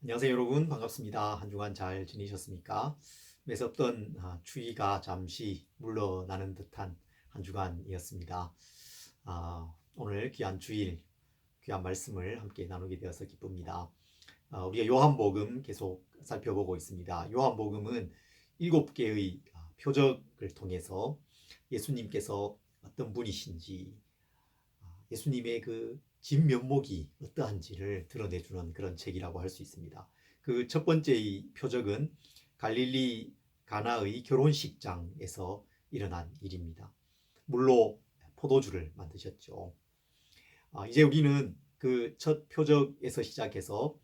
안녕하세요 여러분, 반갑습니다. 한 주간 잘 지내셨습니까? 매섭던 추위가 잠시 물러나는 듯한 한 주간이었습니다. 오늘 귀한 주일, 귀한 말씀을 함께 나누게 되어서 기쁩니다. 우리가 요한복음 계속 살펴보고 있습니다. 요한복음은 7개의 표적을 통해서 예수님께서 어떤 분이신지, 예수님의 그 진면목이 어떠한지를 드러내주는 그런 책이라고 할 수 있습니다. 그 첫 번째의 표적은 갈릴리 가나의 결혼식장에서 일어난 일입니다. 물로 포도주를 만드셨죠. 이제 우리는 그 첫 표적에서 시작해서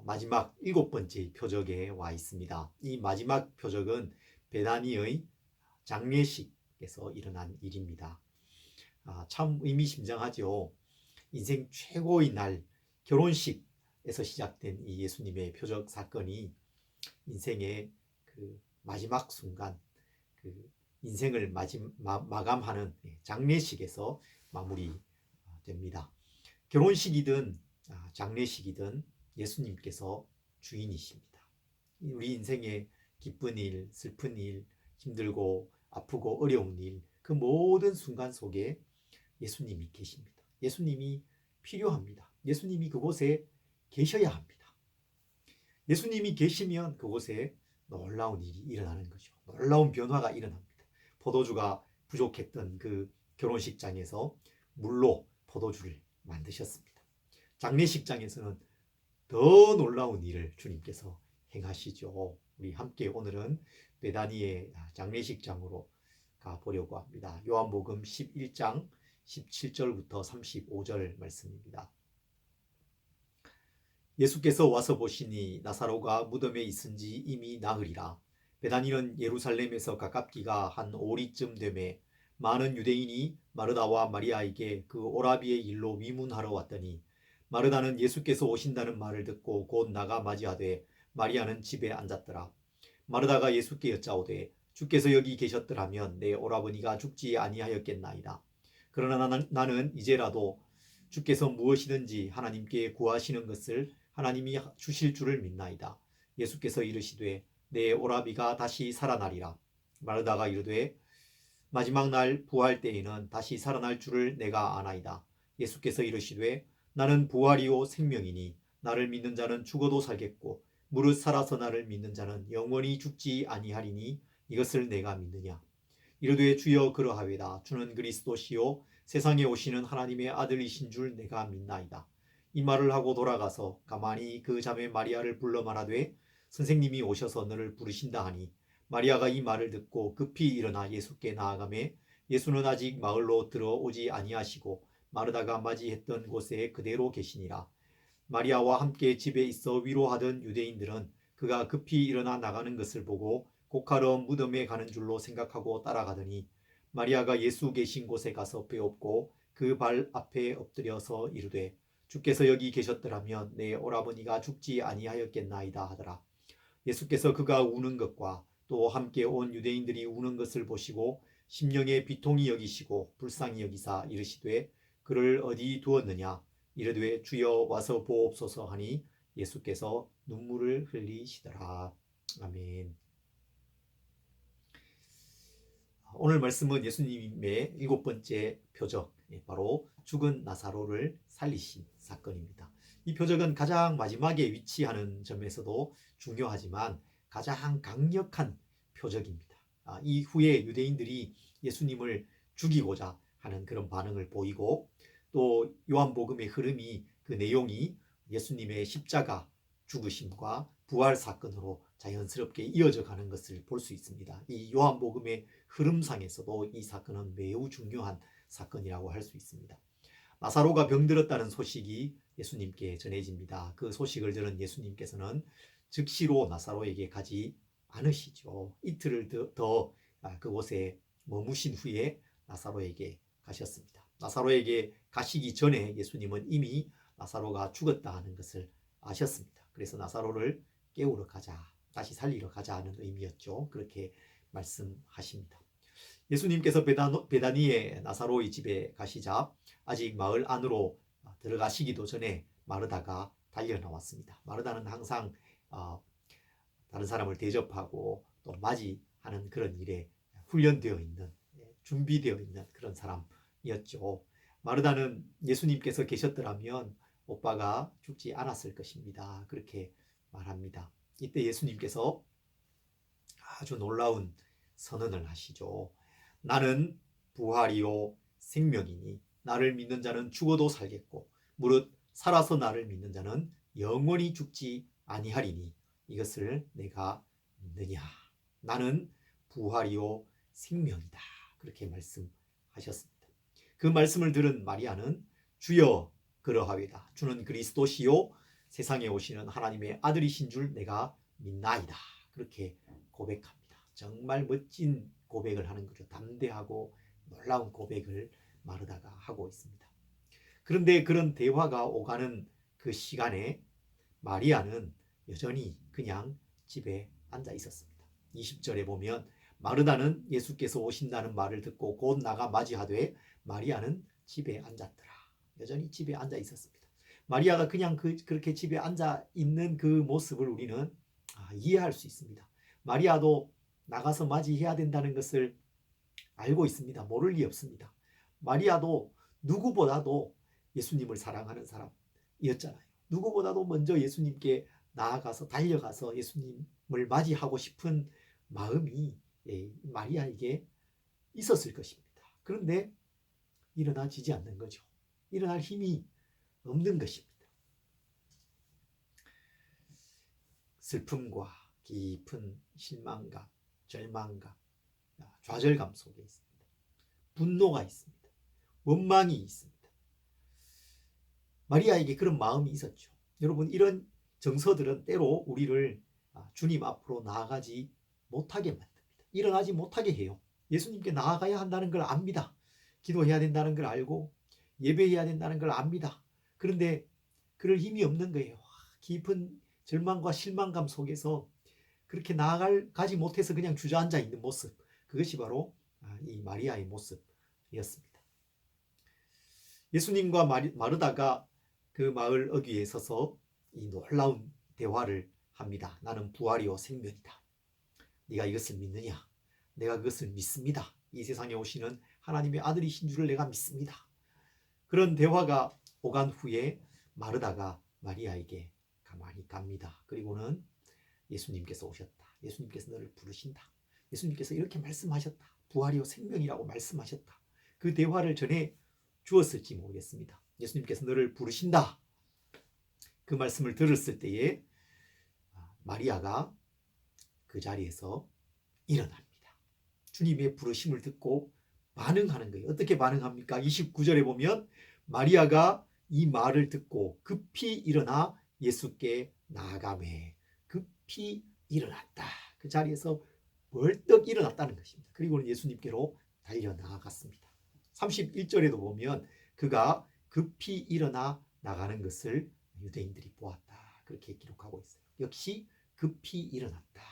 마지막 7번째 표적에 와 있습니다. 이 마지막 표적은 베다니의 장례식에서 일어난 일입니다. 참 의미심장하죠. 인생 최고의 날, 결혼식에서 시작된 이 예수님의 표적 사건이 인생의 그 마지막 순간, 그 인생을 마감하는 장례식에서 마무리됩니다. 결혼식이든 장례식이든 예수님께서 주인이십니다. 우리 인생의 기쁜 일, 슬픈 일, 힘들고 아프고 어려운 일, 그 모든 순간 속에 예수님이 계십니다. 예수님이 필요합니다. 예수님이 그곳에 계셔야 합니다. 예수님이 계시면 그곳에 놀라운 일이 일어나는 거죠. 놀라운 변화가 일어납니다. 포도주가 부족했던 그 결혼식장에서 물로 포도주를 만드셨습니다. 장례식장에서는 더 놀라운 일을 주님께서 행하시죠. 우리 함께 오늘은 베다니의 장례식장으로 가보려고 합니다. 요한복음 11장 17절부터 35절 말씀입니다. 예수께서 와서 보시니 나사로가 무덤에 있은지 이미 나흘이라. 베다니는 예루살렘에서 가깝기가 한 오리쯤 되매 많은 유대인이 마르다와 마리아에게 그 오라비의 일로 위문하러 왔더니 마르다는 예수께서 오신다는 말을 듣고 곧 나가 맞이하되 마리아는 집에 앉았더라. 마르다가 예수께 여짜오되 주께서 여기 계셨더라면 내 오라버니가 죽지 아니하였겠나이다. 그러나 나는 이제라도 주께서 무엇이든지 하나님께 구하시는 것을 하나님이 주실 줄을 믿나이다. 예수께서 이르시되 내 오라비가 다시 살아나리라. 마르다가 이르되 마지막 날 부활 때에는 다시 살아날 줄을 내가 아나이다. 예수께서 이르시되 나는 부활이요 생명이니 나를 믿는 자는 죽어도 살겠고 무릇 살아서 나를 믿는 자는 영원히 죽지 아니하리니 이것을 내가 믿느냐. 이르되 주여 그러하외다. 주는 그리스도시요 세상에 오시는 하나님의 아들이신 줄 내가 믿나이다. 이 말을 하고 돌아가서 가만히 그 자매 마리아를 불러 말하되 선생님이 오셔서 너를 부르신다 하니 마리아가 이 말을 듣고 급히 일어나 예수께 나아가매 예수는 아직 마을로 들어오지 아니하시고 마르다가 맞이했던 곳에 그대로 계시니라. 마리아와 함께 집에 있어 위로하던 유대인들은 그가 급히 일어나 나가는 것을 보고 곡하러 무덤에 가는 줄로 생각하고 따라가더니 마리아가 예수 계신 곳에 가서 배엎고 그 발 앞에 엎드려서 이르되 주께서 여기 계셨더라면 내 오라버니가 죽지 아니하였겠나이다 하더라. 예수께서 그가 우는 것과 또 함께 온 유대인들이 우는 것을 보시고 심령에 비통히 여기시고 불쌍히 여기사 이르시되 그를 어디 두었느냐. 이르되 주여 와서 보옵소서 하니 예수께서 눈물을 흘리시더라. 아멘. 오늘 말씀은 예수님의 7번째 표적, 바로 죽은 나사로를 살리신 사건입니다. 이 표적은 가장 마지막에 위치하는 점에서도 중요하지만 가장 강력한 표적입니다. 이후에 유대인들이 예수님을 죽이고자 하는 그런 반응을 보이고 또 요한복음의 흐름이 그 내용이 예수님의 십자가 죽으심과 부활 사건으로 자연스럽게 이어져 가는 것을 볼 수 있습니다. 이 요한복음의 흐름상에서도 이 사건은 매우 중요한 사건이라고 할 수 있습니다. 나사로가 병들었다는 소식이 예수님께 전해집니다. 그 소식을 들은 예수님께서는 즉시로 나사로에게 가지 않으시죠. 이틀을 더 그곳에 머무신 후에 나사로에게 가셨습니다. 나사로에게 가시기 전에 예수님은 이미 나사로가 죽었다 하는 것을 아셨습니다. 그래서 나사로를 깨우러 가자, 다시 살리러 가자 하는 의미였죠. 그렇게 말씀하십니다. 예수님께서 베다니의 나사로의 집에 가시자 아직 마을 안으로 들어가시기도 전에 마르다가 달려 나왔습니다. 마르다는 항상 다른 사람을 대접하고 또 맞이하는 그런 일에 훈련되어 있는, 준비되어 있는 그런 사람이었죠. 마르다는 예수님께서 계셨더라면 오빠가 죽지 않았을 것입니다. 그렇게 말합니다. 이때 예수님께서 아주 놀라운 선언을 하시죠. 나는 부활이요 생명이니 나를 믿는 자는 죽어도 살겠고 무릇 살아서 나를 믿는 자는 영원히 죽지 아니하리니 이것을 내가 믿느냐. 나는 부활이요 생명이다. 그렇게 말씀하셨습니다. 그 말씀을 들은 마리아는 주여 그러하외다. 주는 그리스도시요 세상에 오시는 하나님의 아들이신 줄 내가 믿나이다. 그렇게 고백합니다. 정말 멋진 고백을 하는 거죠. 담대하고 놀라운 고백을 마르다가 하고 있습니다. 그런데 그런 대화가 오가는 그 시간에 마리아는 여전히 그냥 집에 앉아 있었습니다. 20절에 보면 마르다는 예수께서 오신다는 말을 듣고 곧 나가 맞이하되 마리아는 집에 앉았더라. 여전히 집에 앉아 있었습니다. 마리아가 그냥 그렇게 집에 앉아 있는 그 모습을 우리는 이해할 수 있습니다. 마리아도 나가서 맞이해야 된다는 것을 알고 있습니다. 모를 리 없습니다. 마리아도 누구보다도 예수님을 사랑하는 사람이었잖아요. 누구보다도 먼저 예수님께 나아가서 달려가서 예수님을 맞이하고 싶은 마음이 마리아에게 있었을 것입니다. 그런데 일어나지지 않는 거죠. 일어날 힘이 없는 것입니다. 슬픔과 깊은 실망감, 절망감, 좌절감 속에 있습니다. 분노가 있습니다. 원망이 있습니다. 마리아에게 그런 마음이 있었죠. 여러분, 이런 정서들은 때로 우리를 주님 앞으로 나아가지 못하게 만듭니다. 일어나지 못하게 해요. 예수님께 나아가야 한다는 걸 압니다. 기도해야 된다는 걸 알고 예배해야 된다는 걸 압니다. 그런데 그럴 힘이 없는 거예요. 깊은 절망과 실망감 속에서 그렇게 나아가지 못해서 그냥 주저앉아 있는 모습, 그것이 바로 이 마리아의 모습이었습니다. 예수님과 마르다가 그 마을 어귀에 서서 이 놀라운 대화를 합니다. 나는 부활이요 생명이다. 네가 이것을 믿느냐? 내가 그것을 믿습니다. 이 세상에 오시는 하나님의 아들이신 줄을 내가 믿습니다. 그런 대화가 오간 후에 마르다가 마리아에게 가만히 갑니다. 그리고는 예수님께서 오셨다. 예수님께서 너를 부르신다. 예수님께서 이렇게 말씀하셨다. 부활이요 생명이라고 말씀하셨다. 그 대화를 전해 주었을지 모르겠습니다. 예수님께서 너를 부르신다. 그 말씀을 들었을 때에 마리아가 그 자리에서 일어납니다. 주님의 부르심을 듣고 반응하는 거예요. 어떻게 반응합니까? 29절에 보면 마리아가 이 말을 듣고 급히 일어나 예수께 나아가매 급히 일어났다. 그 자리에서 벌떡 일어났다는 것입니다. 그리고는 예수님께로 달려 나아갔습니다. 31절에도 보면 그가 급히 일어나 나가는 것을 유대인들이 보았다. 그렇게 기록하고 있어요. 역시 급히 일어났다.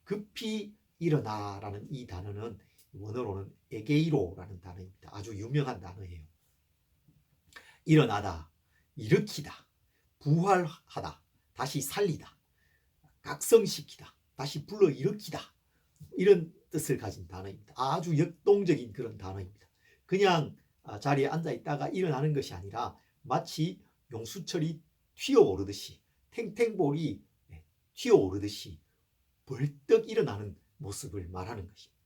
급히 일어나라는 이 단어는 원어로는 에게이로라는 단어입니다. 아주 유명한 단어예요. 일어나다, 일으키다, 부활하다, 다시 살리다, 각성시키다, 다시 불러일으키다, 이런 뜻을 가진 단어입니다. 아주 역동적인 그런 단어입니다. 그냥 자리에 앉아 있다가 일어나는 것이 아니라 마치 용수철이 튀어오르듯이, 탱탱볼이 튀어오르듯이 벌떡 일어나는 모습을 말하는 것입니다.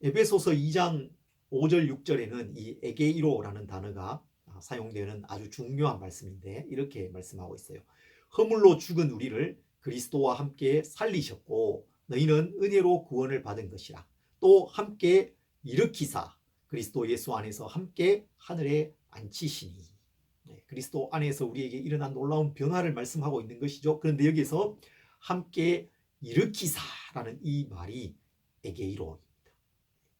에베소서 2장 5절 6절에는 이 에게이로라는 단어가 사용되는 아주 중요한 말씀인데 이렇게 말씀하고 있어요. 허물로 죽은 우리를 그리스도와 함께 살리셨고 너희는 은혜로 구원을 받은 것이라. 또 함께 일으키사 그리스도 예수 안에서 함께 하늘에 앉히시니. 그리스도 안에서 우리에게 일어난 놀라운 변화를 말씀하고 있는 것이죠. 그런데 여기서 함께 일으키사라는 이 말이 에게이로입니다.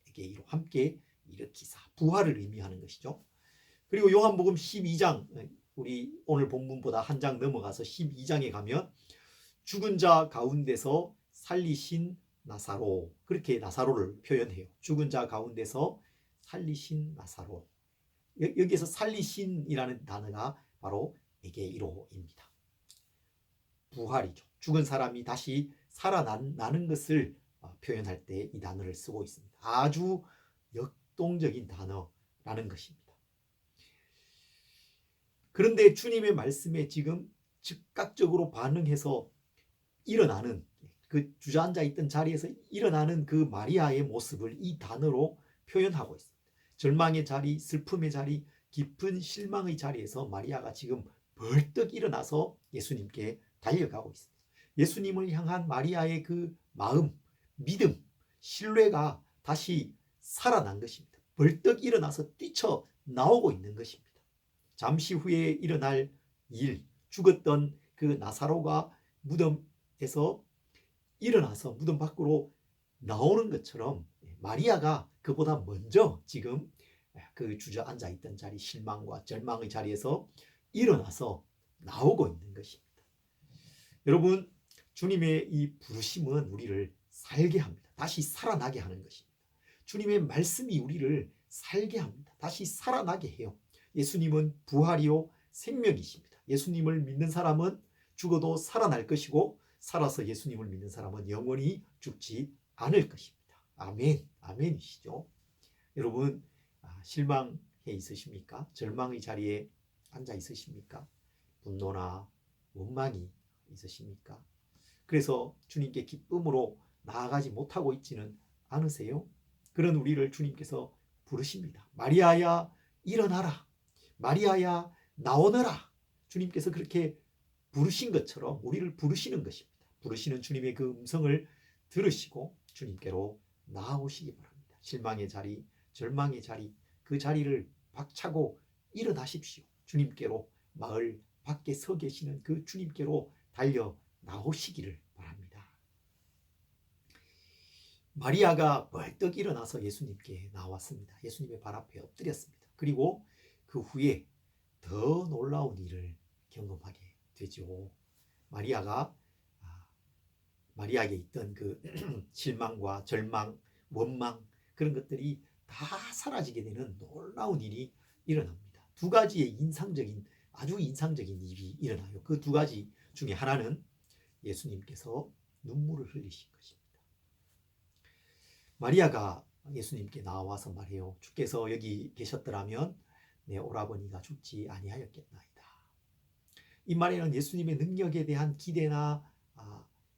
에게이로, 함께 일으키사, 부활을 의미하는 것이죠. 그리고 요한복음 12장, 우리 오늘 본문보다 한 장 넘어가서 12장에 가면 죽은 자 가운데서 살리신 나사로, 그렇게 나사로를 표현해요. 죽은 자 가운데서 살리신 나사로. 여기에서 살리신이라는 단어가 바로 이로입니다. 부활이죠. 죽은 사람이 다시 살아나는 것을 표현할 때 이 단어를 쓰고 있습니다. 아주 역동적인 단어라는 것입니다. 그런데 주님의 말씀에 지금 즉각적으로 반응해서 일어나는, 그 주저앉아 있던 자리에서 일어나는 그 마리아의 모습을 이 단어로 표현하고 있습니다. 절망의 자리, 슬픔의 자리, 깊은 실망의 자리에서 마리아가 지금 벌떡 일어나서 예수님께 달려가고 있습니다. 예수님을 향한 마리아의 그 마음, 믿음, 신뢰가 다시 살아난 것입니다. 벌떡 일어나서 뛰쳐나오고 있는 것입니다. 잠시 후에 일어날 일, 죽었던 그 나사로가 무덤에서 일어나서 무덤 밖으로 나오는 것처럼 마리아가 그보다 먼저 지금 그 주저앉아 있던 자리, 실망과 절망의 자리에서 일어나서 나오고 있는 것입니다. 여러분, 주님의 이 부르심은 우리를 살게 합니다. 다시 살아나게 하는 것입니다. 주님의 말씀이 우리를 살게 합니다. 다시 살아나게 해요. 예수님은 부활이요 생명이십니다. 예수님을 믿는 사람은 죽어도 살아날 것이고, 살아서 예수님을 믿는 사람은 영원히 죽지 않을 것입니다. 아멘, 아멘이시죠. 여러분, 실망해 있으십니까? 절망의 자리에 앉아 있으십니까? 분노나 원망이 있으십니까? 그래서 주님께 기쁨으로 나아가지 못하고 있지는 않으세요? 그런 우리를 주님께서 부르십니다. 마리아야 일어나라, 마리아야 나오너라. 주님께서 그렇게 부르신 것처럼 우리를 부르시는 것입니다. 부르시는 주님의 그 음성을 들으시고 주님께로 나아오시기 바랍니다. 실망의 자리, 절망의 자리, 그 자리를 박차고 일어나십시오. 주님께로, 마을 밖에 서 계시는 그 주님께로 달려 나오시기를 바랍니다. 마리아가 벌떡 일어나서 예수님께 나왔습니다. 예수님의 발 앞에 엎드렸습니다. 그리고 그 후에 더 놀라운 일을 경험하게 되죠. 마리아에게 있던 그 실망과 절망, 원망, 그런 것들이 다 사라지게 되는 놀라운 일이 일어납니다. 두 가지의 아주 인상적인 일이 일어나요. 그 두 가지 중에 하나는 예수님께서 눈물을 흘리신 것입니다. 마리아가 예수님께 나와서 말해요. 주께서 여기 계셨더라면 내 오라버니가 죽지 아니하였겠나이다. 이 말에는 예수님의 능력에 대한 기대나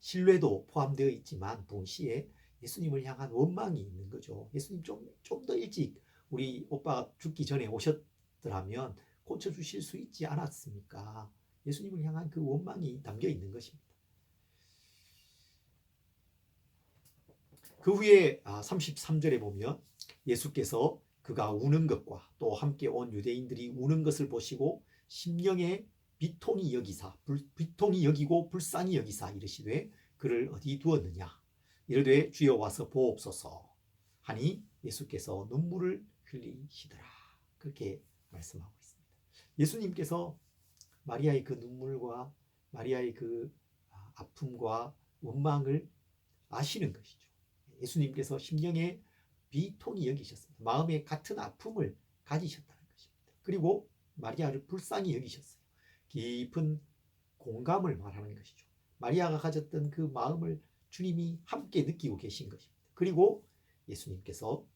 신뢰도 포함되어 있지만 동시에 예수님을 향한 원망이 있는 거죠. 예수님 좀 더 일찍 우리 오빠가 죽기 전에 오셨더라면 고쳐주실 수 있지 않았습니까? 예수님을 향한 그 원망이 담겨 있는 것입니다. 그 후에 33절에 보면 예수께서 그가 우는 것과 또 함께 온 유대인들이 우는 것을 보시고 심령에 비통이 여기고 불쌍히 여기사 이르시되 그를 어디 두었느냐 이르되 주여 와서 보옵소서 하니 예수께서 눈물을 흘리시더라. 그렇게 말씀하고 있습니다. 예수님께서 마리아의 그 눈물과 마리아의 그 아픔과 원망을 아시는 것이죠. 예수님께서 심령에 비통이 여기셨습니다. 마음에 같은 아픔을 가지셨다는 것입니다. 그리고 마리아를 불쌍히 여기셨어요. 깊은 공감을 말하는 것이죠. 마리아가 가졌던 그 마음을 주님이 함께 느끼고 계신 것입니다. 그리고 예수님께서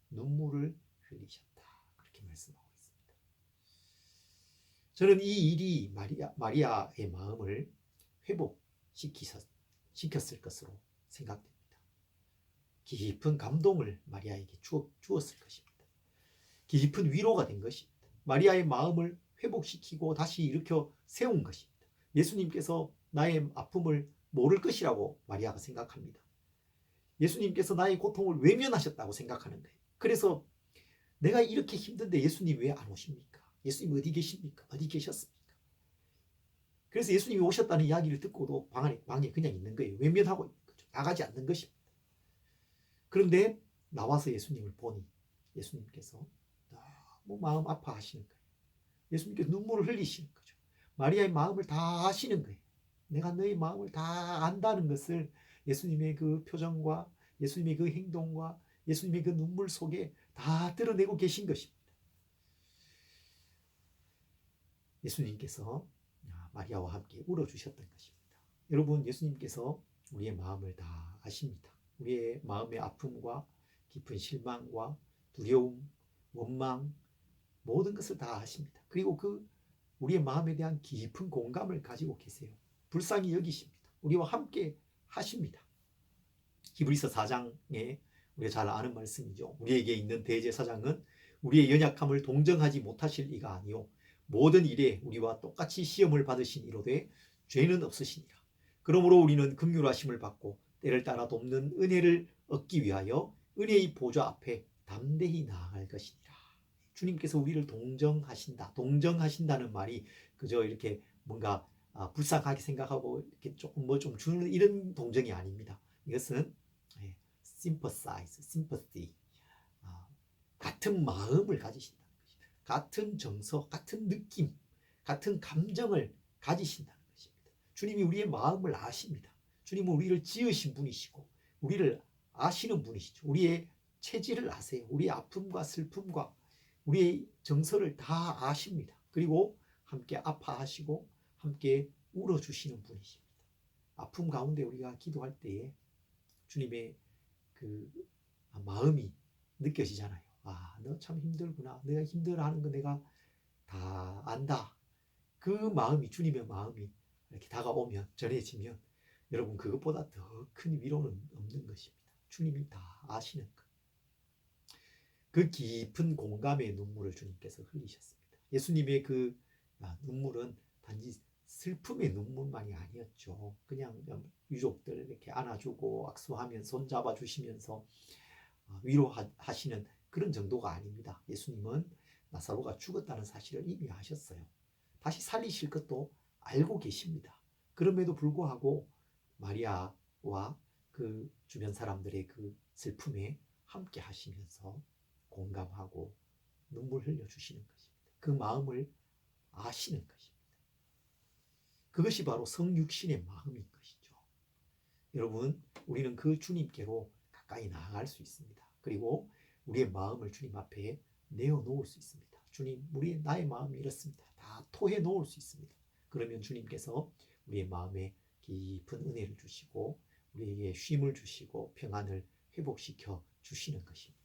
눈물을 흘리셨다. 그렇게 말씀하고 있습니다. 저는 이 일이 마리아의 마음을 회복시켰을 것으로 생각됩니다. 깊은 감동을 마리아에게 주었을 것입니다. 깊은 위로가 된 것입니다. 마리아의 마음을 회복시키고 다시 일으켜 세운 것입니다. 예수님께서 나의 아픔을 모를 것이라고 마리아가 생각합니다. 예수님께서 나의 고통을 외면하셨다고 생각하는 거예요. 그래서 내가 이렇게 힘든데 예수님 왜 안 오십니까? 예수님 어디 계십니까? 어디 계셨습니까? 그래서 예수님이 오셨다는 이야기를 듣고도 방에 그냥 있는 거예요. 외면하고 있는 거죠. 나가지 않는 것입니다. 그런데 나와서 예수님을 보니 예수님께서 너무 마음 아파하시는 거예요. 예수님께서 눈물을 흘리시는 거죠. 마리아의 마음을 다 아시는 거예요. 내가 너의 마음을 다 안다는 것을 예수님의 그 표정과 예수님의 그 행동과 예수님의 그 눈물 속에 다 드러내고 계신 것입니다. 예수님께서 마리아와 함께 울어주셨던 것입니다. 여러분, 예수님께서 우리의 마음을 다 아십니다. 우리의 마음의 아픔과 깊은 실망과 두려움, 원망, 모든 것을 다 아십니다. 그리고 우리의 마음에 대한 깊은 공감을 가지고 계세요. 불쌍히 여기십니다. 우리와 함께 하십니다. 히브리서 4장에 우리가 잘 아는 말씀이죠. 우리에게 있는 대제사장은 우리의 연약함을 동정하지 못하실 이가 아니요 모든 일에 우리와 똑같이 시험을 받으신 이로되 죄는 없으시니라. 그러므로 우리는 긍휼하심을 받고 때를 따라 돕는 은혜를 얻기 위하여 은혜의 보좌 앞에 담대히 나아갈 것이니라. 주님께서 우리를 동정하신다. 동정하신다는 말이 그저 이렇게 뭔가 불쌍하게 생각하고 이렇게 조금 뭐 좀 주는 이런 동정이 아닙니다. 이것은 sympathize, sympathy, 같은 마음을 가지신다는 것입니다. 같은 정서, 같은 느낌, 같은 감정을 가지신다는 것입니다. 주님이 우리의 마음을 아십니다. 주님은 우리를 지으신 분이시고 우리를 아시는 분이시죠. 우리의 체질을 아세요. 우리의 아픔과 슬픔과 우리의 정서를 다 아십니다. 그리고 함께 아파하시고 함께 울어주시는 분이십니다. 아픔 가운데 우리가 기도할 때에 주님의 그 마음이 느껴지잖아요. 너 참 힘들구나. 내가 힘들어하는 거 내가 다 안다. 그 마음이, 주님의 마음이 이렇게 다가오면, 전해지면 여러분, 그것보다 더 큰 위로는 없는 것입니다. 주님이 다 아시는 것. 그 깊은 공감의 눈물을 주님께서 흘리셨습니다. 예수님의 그 눈물은 단지 슬픔의 눈물만이 아니었죠. 그냥 유족들 이렇게 안아주고 악수하면 손잡아 주시면서 위로하시는 그런 정도가 아닙니다. 예수님은 나사로가 죽었다는 사실을 이미 아셨어요. 다시 살리실 것도 알고 계십니다. 그럼에도 불구하고 마리아와 그 주변 사람들의 그 슬픔에 함께 하시면서 공감하고 눈물 흘려주시는 것입니다. 그 마음을 아시는 것입니다. 그것이 바로 성육신의 마음인 것이죠. 여러분, 우리는 그 주님께로 가까이 나아갈 수 있습니다. 그리고 우리의 마음을 주님 앞에 내어놓을 수 있습니다. 주님, 나의 마음이 이렇습니다. 다 토해 놓을 수 있습니다. 그러면 주님께서 우리의 마음에 깊은 은혜를 주시고 우리에게 쉼을 주시고 평안을 회복시켜 주시는 것입니다.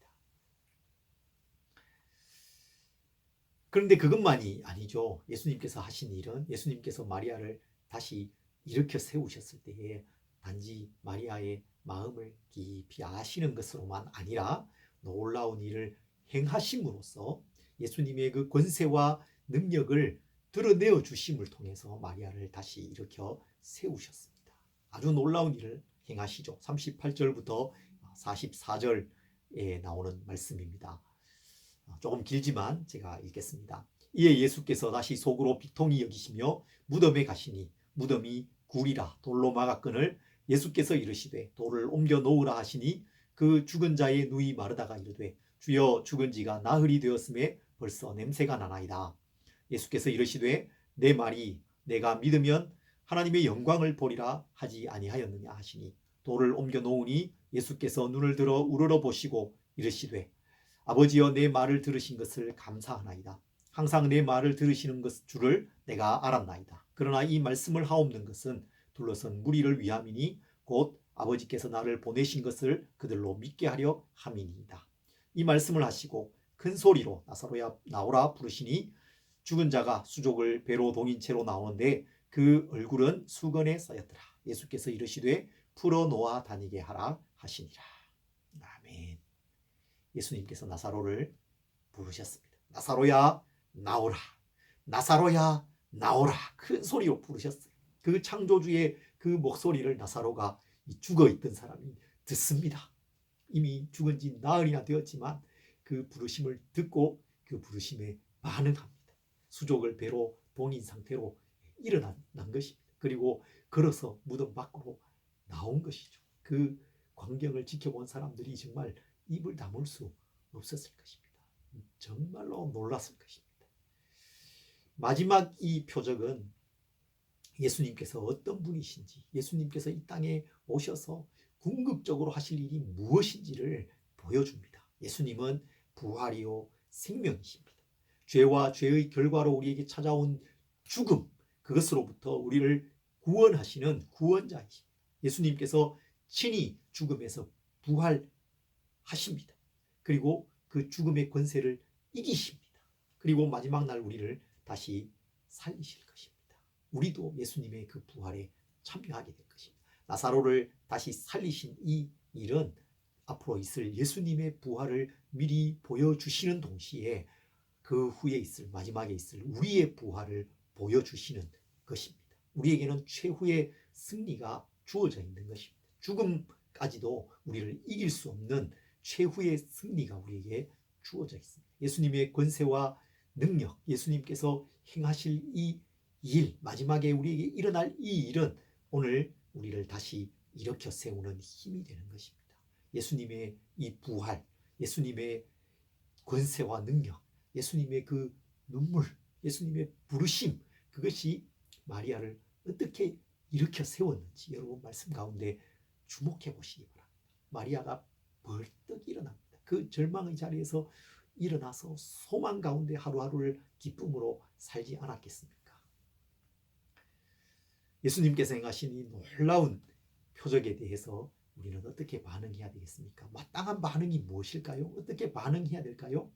그런데 그것만이 아니죠. 예수님께서 하신 일은, 예수님께서 마리아를 다시 일으켜 세우셨을 때에 단지 마리아의 마음을 깊이 아시는 것으로만 아니라 놀라운 일을 행하심으로써 예수님의 그 권세와 능력을 드러내어 주심을 통해서 마리아를 다시 일으켜 세우셨습니다. 아주 놀라운 일을 행하시죠. 38절부터 44절에 나오는 말씀입니다. 조금 길지만 제가 읽겠습니다. 이에 예수께서 다시 속으로 비통히 여기시며 무덤에 가시니 무덤이 굴이라 돌로 막았거늘 예수께서 이르시되 돌을 옮겨 놓으라 하시니 그 죽은 자의 누이 마르다가 이르되 주여 죽은 지가 나흘이 되었음에 벌써 냄새가 나나이다. 예수께서 이르시되 내 말이 내가 믿으면 하나님의 영광을 보리라 하지 아니하였느냐 하시니 돌을 옮겨 놓으니 예수께서 눈을 들어 우러러 보시고 이르시되 아버지여 내 말을 들으신 것을 감사하나이다. 항상 내 말을 들으시는 것 줄을 내가 알았나이다. 그러나 이 말씀을 하옵는 것은 둘러선 무리를 위함이니 곧 아버지께서 나를 보내신 것을 그들로 믿게 하려 함이니이다. 이 말씀을 하시고 큰 소리로 나사로야 나오라 부르시니 죽은 자가 수족을 배로 동인 채로 나오는데 그 얼굴은 수건에 쌓였더라. 예수께서 이르시되 풀어놓아 다니게 하라 하시니라. 아멘. 예수님께서 나사로를 부르셨습니다. 나사로야 나오라. 나사로야 나오라. 큰 소리로 부르셨어요. 그 창조주의 그 목소리를 나사로가 죽어있던 사람이 듣습니다. 이미 죽은 지 나흘이나 되었지만 그 부르심을 듣고 그 부르심에 반응합니다. 수족을 배로 동인 상태로 일어난 것입니다. 그리고 걸어서 무덤 밖으로 나온 것이죠. 그 광경을 지켜본 사람들이 정말 입을 다물 수 없었을 것입니다. 정말로 놀랐을 것입니다. 마지막 이 표적은 예수님께서 어떤 분이신지, 예수님께서 이 땅에 오셔서 궁극적으로 하실 일이 무엇인지를 보여줍니다. 예수님은 부활이요 생명이십니다. 죄와 죄의 결과로 우리에게 찾아온 죽음, 그것으로부터 우리를 구원하시는 구원자이십니다. 예수님께서 친히 죽음에서 부활하십니다. 그리고 그 죽음의 권세를 이기십니다. 그리고 마지막 날 우리를 다시 살리실 것입니다. 우리도 예수님의 그 부활에 참여하게 될 것입니다. 나사로를 다시 살리신 이 일은 앞으로 있을 예수님의 부활을 미리 보여주시는 동시에 그 후에 있을, 마지막에 있을 우리의 부활을 보여주시는 것입니다. 우리에게는 최후의 승리가 주어져 있는 것입니다. 죽음까지도 우리를 이길 수 없는 최후의 승리가 우리에게 주어져 있습니다. 예수님의 권세와 능력, 예수님께서 행하실 이 일, 마지막에 우리에게 일어날 이 일은 오늘 우리를 다시 일으켜 세우는 힘이 되는 것입니다. 예수님의 이 부활, 예수님의 권세와 능력, 예수님의 그 눈물, 예수님의 부르심, 그것이 마리아를 어떻게 일으켜 세웠는지 여러분 말씀 가운데 주목해 보시기 바랍니다. 마리아가 벌떡 일어납니다. 그 절망의 자리에서 일어나서 소망 가운데 하루하루를 기쁨으로 살지 않았겠습니까? 예수님께서 행하신 이 놀라운 표적에 대해서 우리는 어떻게 반응해야 되겠습니까? 마땅한 반응이 무엇일까요? 어떻게 반응해야 될까요?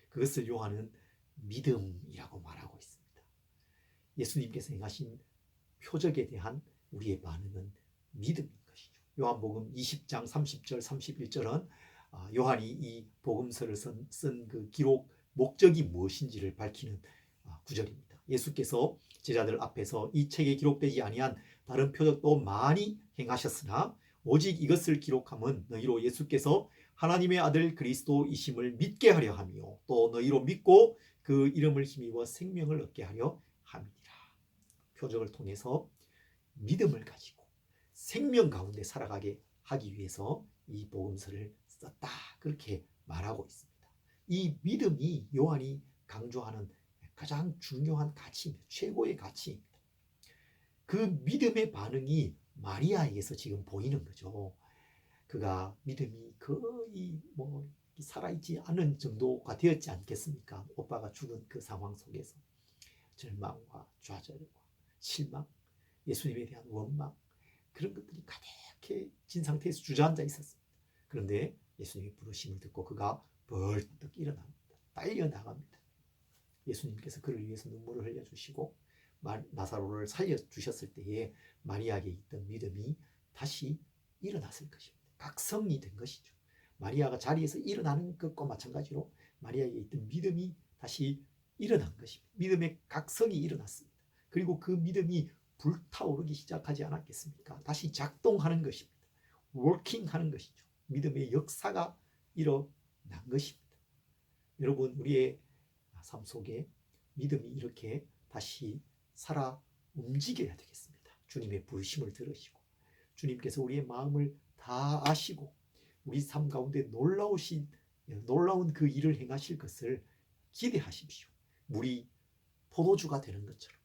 그것을 요한은 믿음이라고 말하고 있습니다. 예수님께서 행하신 표적에 대한 우리의 반응은 믿음인 것이죠. 요한복음 20장 30절 31절은 요한이 이 복음서를 쓴 그 기록 목적이 무엇인지를 밝히는 구절입니다. 예수께서 제자들 앞에서 이 책에 기록되지 아니한 다른 표적도 많이 행하셨으나 오직 이것을 기록함은 너희로 예수께서 하나님의 아들 그리스도이심을 믿게 하려 함이요 또 너희로 믿고 그 이름을 힘입어 생명을 얻게 하려 함이니라. 표적을 통해서 믿음을 가지고 생명 가운데 살아가게 하기 위해서 이 복음서를 썼다, 그렇게 말하고 있습니다. 이 믿음이 요한이 강조하는 가장 중요한 가치입니다. 최고의 가치입니다. 그 믿음의 반응이 마리아에게서 지금 보이는 거죠. 그가 믿음이 거의 살아있지 않은 정도가 되었지 않겠습니까? 오빠가 죽은 그 상황 속에서 절망과 좌절과 실망, 예수님에 대한 원망, 그런 것들이 가득히 진 상태에서 주저앉아 있었습니다. 그런데 예수님의 부르심을 듣고 그가 벌떡 일어납니다. 딸려나갑니다. 예수님께서 그를 위해서 눈물을 흘려주시고 나사로를 살려주셨을 때에 마리아에게 있던 믿음이 다시 일어났을 것입니다. 각성이 된 것이죠. 마리아가 자리에서 일어나는 것과 마찬가지로 마리아에게 있던 믿음이 다시 일어난 것입니다. 믿음의 각성이 일어났습니다. 그리고 그 믿음이 불타오르기 시작하지 않았겠습니까? 다시 작동하는 것입니다. 워킹하는 것이죠. 믿음의 역사가 일어난 것입니다. 여러분, 우리의 삶 속에 믿음이 이렇게 다시 살아 움직여야 되겠습니다. 주님의 부르심을 들으시고 주님께서 우리의 마음을 다 아시고 우리 삶 가운데 놀라운 그 일을 행하실 것을 기대하십시오. 물이 포도주가 되는 것처럼,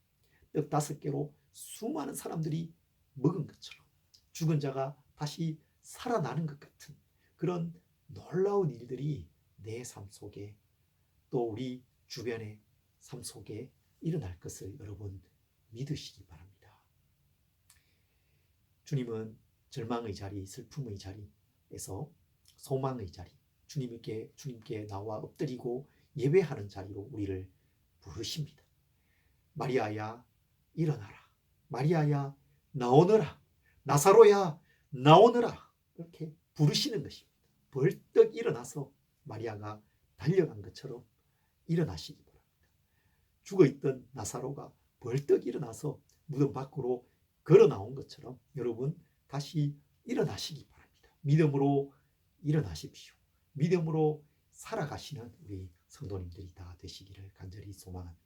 떡 5개로 수많은 사람들이 먹은 것처럼, 죽은 자가 다시 살아나는 것 같은 그런 놀라운 일들이 내 삶 속에, 또 우리 주변의 삶 속에 일어날 것을 여러분 믿으시기 바랍니다. 주님은 절망의 자리, 슬픔의 자리에서 소망의 자리, 주님께 나와 엎드리고 예배하는 자리로 우리를 부르십니다. 마리아야 일어나라, 마리아야 나오너라, 나사로야 나오너라, 이렇게 부르시는 것입니다. 벌떡 일어나서 마리아가 달려간 것처럼 일어나시기 바랍니다. 죽어있던 나사로가 벌떡 일어나서 무덤 밖으로 걸어 나온 것처럼 여러분 다시 일어나시기 바랍니다. 믿음으로 일어나십시오. 믿음으로 살아가시는 우리 성도님들이 다 되시기를 간절히 소망합니다.